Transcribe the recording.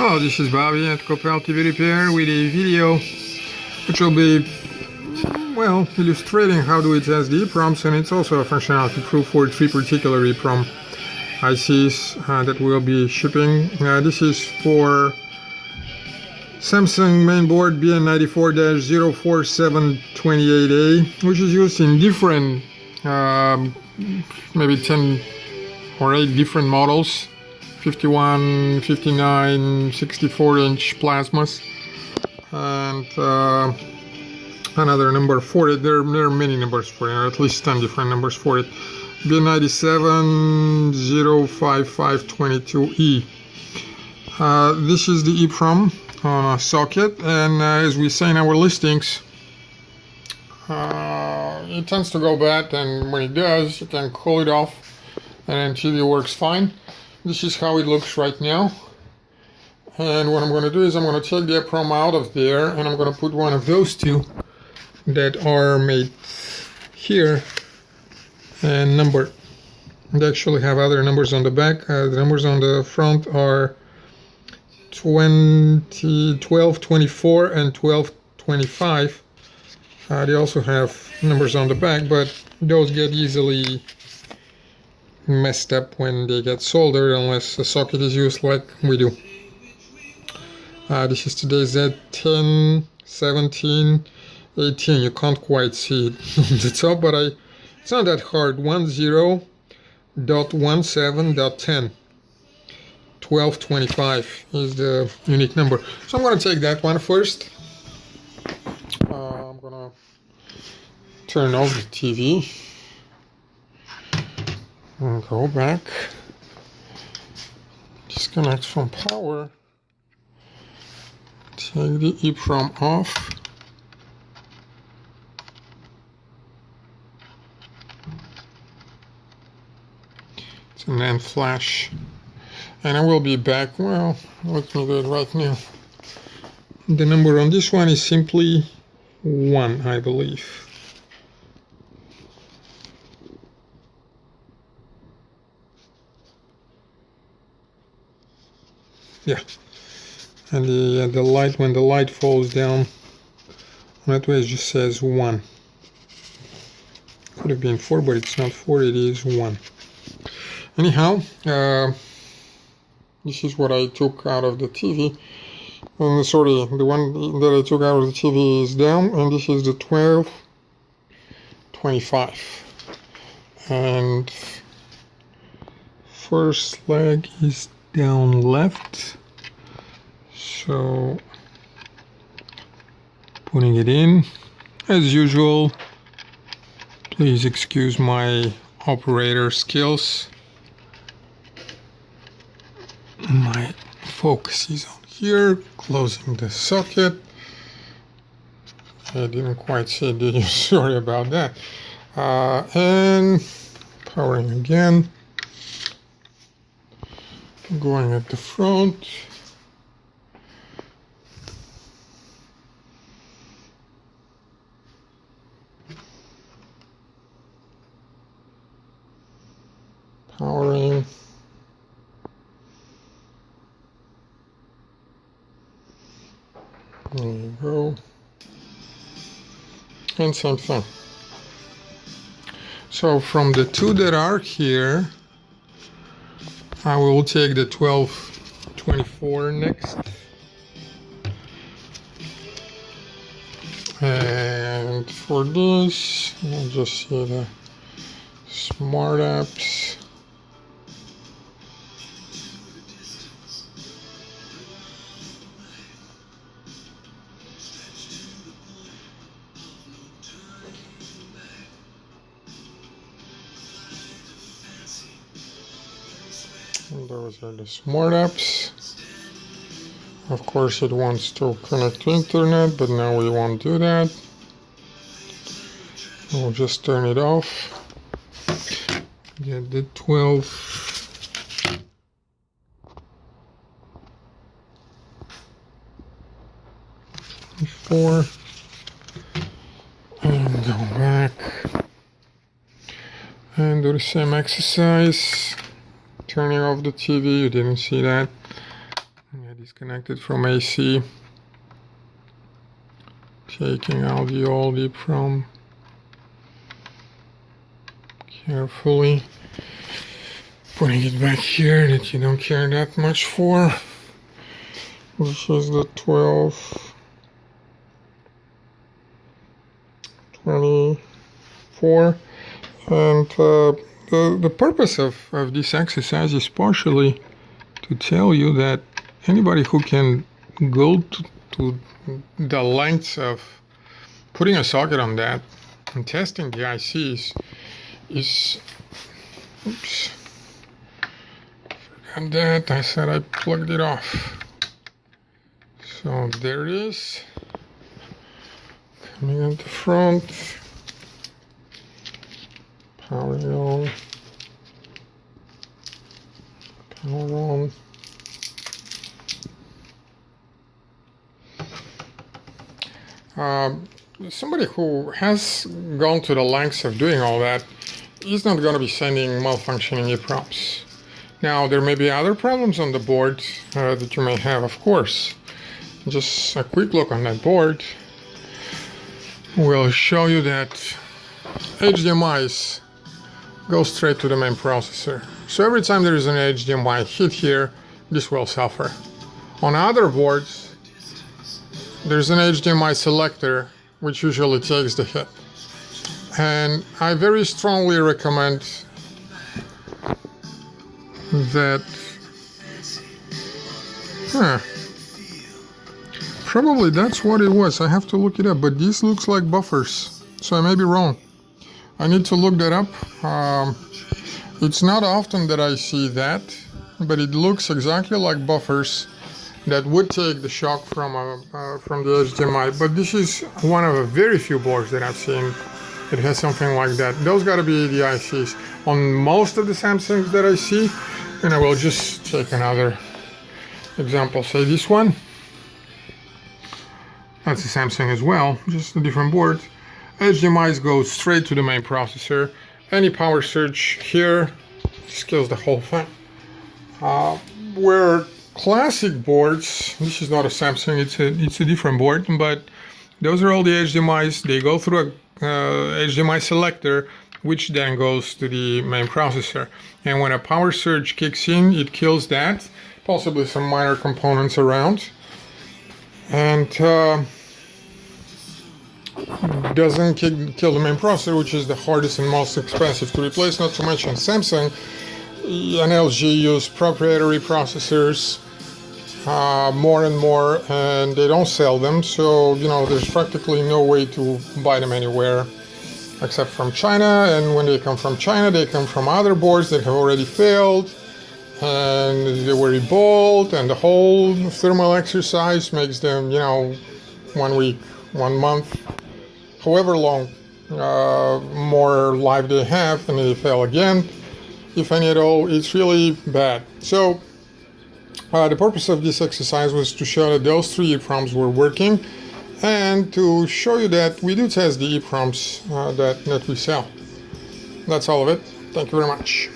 Hello, this is Bobby at Copel TV Repair with a video which will be, well, illustrating how do we test the EEPROMs, and it's also a functionality proof for 3 particular EEPROM ICs that we'll be shipping. This is for Samsung mainboard BN94-04728A, which is used in different, maybe 10 or 8 different models. 51, 59, 64-inch plasmas, and another number for it. There are many numbers for it, or at least 10 different numbers for it. BN97-05522E. This is the EEPROM on a socket, and as we say in our listings, it tends to go bad, and when it does, you can cool it off, and until it works fine. This is how it looks right now, and what I'm going to do is I'm going to take the EEPROM out of there, and I'm going to put one of those two that are made here and numbered. They actually have other numbers on the back. The numbers on the front are 1224 and 1225. They also have numbers on the back, but those get easily messed up when they get soldered unless the socket is used like we do. This is today's Z10, 17, 18. You can't quite see it on the top, but it's not that hard. 10.17.10. 1225 is the unique number. So I'm going to take that one first. I'm going to turn off the TV. And go back, disconnect from power, take the EEPROM off, it's a NAND flash, and I will be back. Well, let me do it right now. The number on this one is simply 1, I believe. Yeah, and the light, when the light falls down that way, it just says 1. Could have been 4, but it's not 4, it is 1. Anyhow, this is what I took out of the TV. Sorry, the one that I took out of the TV is down, and this is the 1225. And first leg is down left, so putting it in as usual. Please excuse my operator skills. My focus is on here, closing the socket. I didn't quite see it, did you? Sorry about that. And powering again. Going at the front, powering, there you go, and same thing. So from the two that are here, I will take the 1224 next, and for this I'll just see the smart apps. And those are the smart apps. Of course it wants to connect to internet, but now we won't do that. We'll just turn it off. Get the 1224 and go back and do the same exercise. Turning off the TV, you didn't see that. Get Disconnected from AC. Taking out the old EEPROM carefully. Putting it back here that you don't care that much for. This is the 1224. And the purpose of this exercise is partially to tell you that anybody who can go to the lengths of putting a socket on that and testing the ICs is, oops, forgot that, I said I plugged it off. So there it is, coming at the front, powering on, power on. Somebody who has gone to the lengths of doing all that is not going to be sending malfunctioning EEPROMs. Now, there may be other problems on the board that you may have, of course. Just a quick look on that board will show you that HDMIs go straight to the main processor. So every time there is an HDMI hit here, this will suffer. On other boards, there's an HDMI selector which usually takes the hit. And I very strongly recommend that probably that's what it was. I have to look it up, but this looks like buffers, so I may be wrong. I need to look that up. It's not often that I see that, but it looks exactly like buffers that would take the shock from the HDMI. But this is one of the very few boards that I've seen that has something like that. Those got to be the ICs. On most of the Samsungs that I see, and I will just take another example, say this one. That's a Samsung as well, just a different board. HDMIs go straight to the main processor. Any power surge here just kills the whole thing. Where classic boards, this is not a Samsung, it's a different board, but those are all the HDMIs. They go through a HDMI selector, which then goes to the main processor. And when a power surge kicks in, it kills that, possibly some minor components around, and doesn't kill the main processor, which is the hardest and most expensive to replace. Not to mention Samsung and LG use proprietary processors more and more, and they don't sell them, so there's practically no way to buy them anywhere except from China. And when they come from China, they come from other boards that have already failed and they were rebuilt, and the whole thermal exercise makes them 1 week, 1 month, however long more life they have, and they fail again, if any at all. It's really bad. So the purpose of this exercise was to show that those 3 EEPROMs were working, and to show you that we do test the EEPROMs that we sell. That's all of it. Thank you very much.